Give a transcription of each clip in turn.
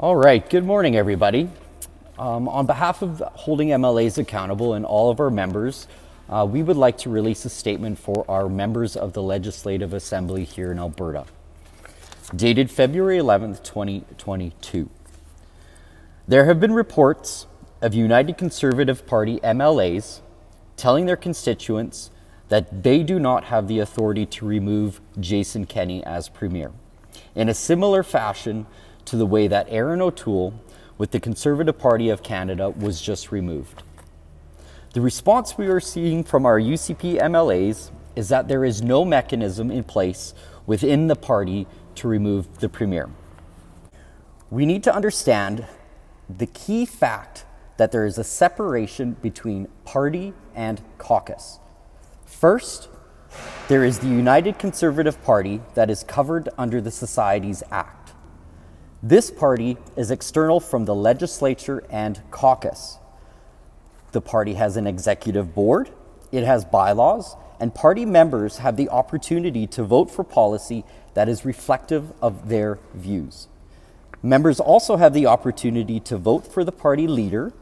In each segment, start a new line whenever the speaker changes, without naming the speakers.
All right, good morning, everybody. On behalf of holding MLAs accountable and all of our members, we would like to release a statement for our members of the Legislative Assembly here in Alberta. Dated February 11th, 2022. There have been reports of United Conservative Party MLAs telling their constituents that they do not have the authority to remove Jason Kenney as Premier, in a similar fashion to the way that Aaron O'Toole with the Conservative Party of Canada was just removed. The response we are seeing from our UCP MLAs is that there is no mechanism in place within the party to remove the Premier. We need to understand the key fact that there is a separation between party and caucus. First, there is the United Conservative Party that is covered under the Societies Act. This party is external from the legislature and caucus. The party has an executive board, it has bylaws, and party members have the opportunity to vote for policy that is reflective of their views. Members also have the opportunity to vote for the party leader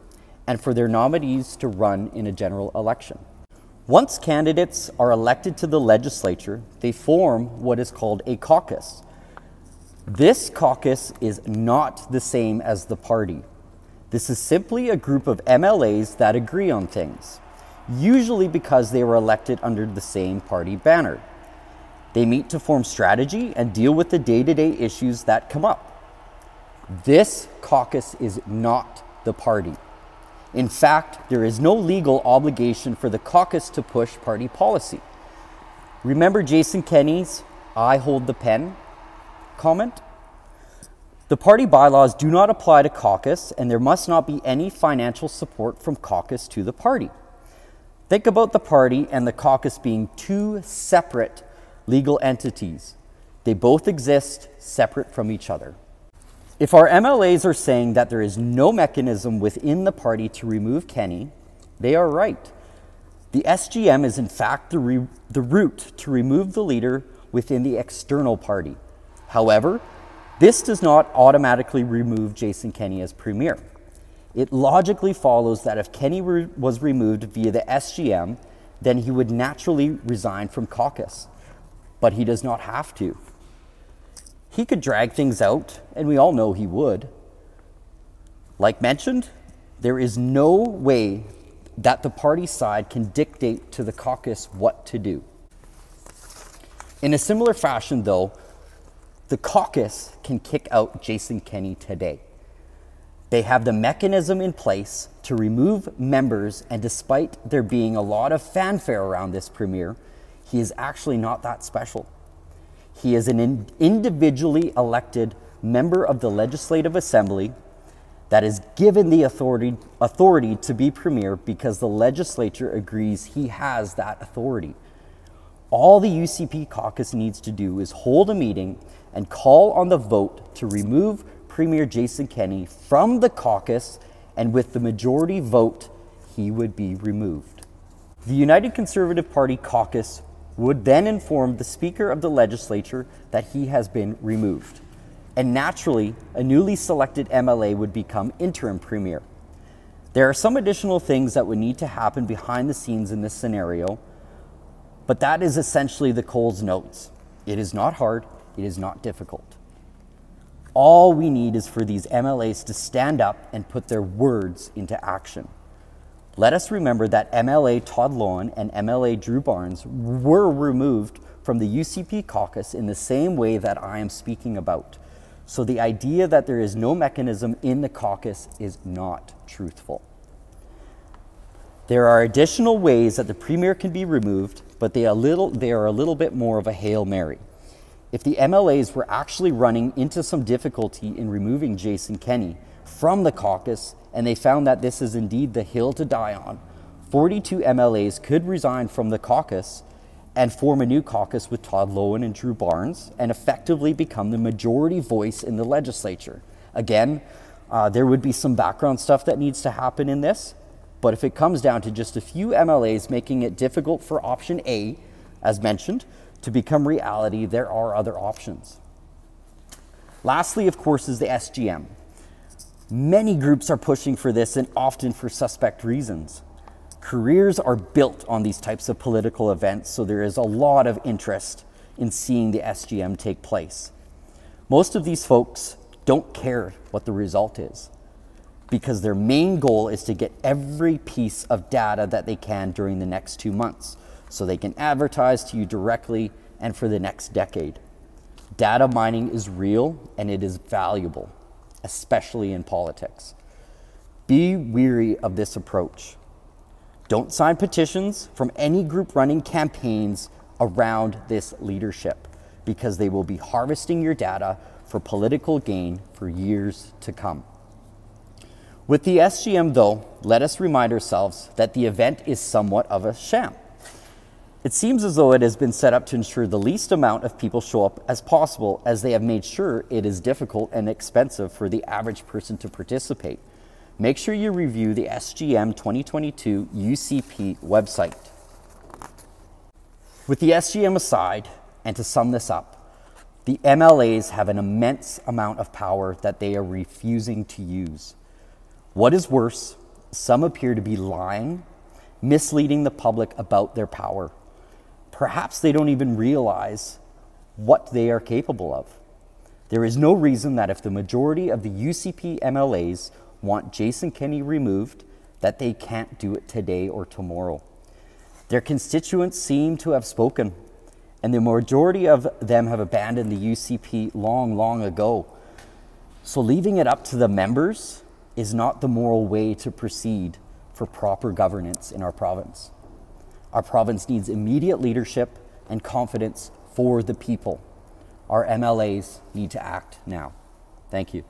and for their nominees to run in a general election. Once candidates are elected to the legislature, they form what is called a caucus. This caucus is not the same as the party. This is simply a group of MLAs that agree on things, usually because they were elected under the same party banner. They meet to form strategy and deal with the day-to-day issues that come up. This caucus is not the party. In fact, there is no legal obligation for the caucus to push party policy. Remember Jason Kenney's "I hold the pen" comment? The party bylaws do not apply to caucus, and there must not be any financial support from caucus to the party. Think about the party and the caucus being two separate legal entities. They both exist separate from each other. If our MLAs are saying that there is no mechanism within the party to remove Kenney, they are right. The SGM is in fact the route to remove the leader within the external party. However, this does not automatically remove Jason Kenney as Premier. It logically follows that if Kenney was removed via the SGM, then he would naturally resign from caucus. But he does not have to. He could drag things out, and we all know he would. Like mentioned, there is no way that the party side can dictate to the caucus what to do. In a similar fashion, though, the caucus can kick out Jason Kenney today. They have the mechanism in place to remove members, and despite there being a lot of fanfare around this Premier, he is actually not that special. He is an individually elected member of the Legislative Assembly that is given the authority to be Premier because the legislature agrees he has that authority. All the UCP caucus needs to do is hold a meeting and call on the vote to remove Premier Jason Kenney from the caucus, and with the majority vote, he would be removed. The United Conservative Party caucus would then inform the Speaker of the legislature that he has been removed. And naturally, a newly selected MLA would become interim Premier. There are some additional things that would need to happen behind the scenes in this scenario, but that is essentially the Coles Notes. It is not hard, it is not difficult. All we need is for these MLAs to stand up and put their words into action. Let us remember that MLA Todd Loewen and MLA Drew Barnes were removed from the UCP caucus in the same way that I am speaking about. So the idea that there is no mechanism in the caucus is not truthful. There are additional ways that the Premier can be removed, but they are a little bit more of a Hail Mary. If the MLAs were actually running into some difficulty in removing Jason Kenney from the caucus, and they found that this is indeed the hill to die on, 42 MLAs could resign from the caucus and form a new caucus with Todd Loewen and Drew Barnes and effectively become the majority voice in the legislature. Again, there would be some background stuff that needs to happen in this, but if it comes down to just a few MLAs making it difficult for option A, as mentioned, to become reality, there are other options. Lastly, of course, is the SGM. Many groups are pushing for this, and often for suspect reasons. Careers are built on these types of political events, so there is a lot of interest in seeing the SGM take place. Most of these folks don't care what the result is, because their main goal is to get every piece of data that they can during the next 2 months, so they can advertise to you directly and for the next decade. Data mining is real and it is valuable, especially in politics. Be wary of this approach. Don't sign petitions from any group running campaigns around this leadership, because they will be harvesting your data for political gain for years to come. With the SGM though, let us remind ourselves that the event is somewhat of a sham. It seems as though it has been set up to ensure the least amount of people show up as possible, as they have made sure it is difficult and expensive for the average person to participate. Make sure you review the SGM 2022 UCP website. With the SGM aside, and to sum this up, the MLAs have an immense amount of power that they are refusing to use. What is worse, some appear to be lying, misleading the public about their power. Perhaps they don't even realize what they are capable of. There is no reason that if the majority of the UCP MLAs want Jason Kenney removed, that they can't do it today or tomorrow. Their constituents seem to have spoken, and the majority of them have abandoned the UCP long ago. So leaving it up to the members is not the moral way to proceed for proper governance in our province. Our province needs immediate leadership and confidence for the people. Our MLAs need to act now. Thank you.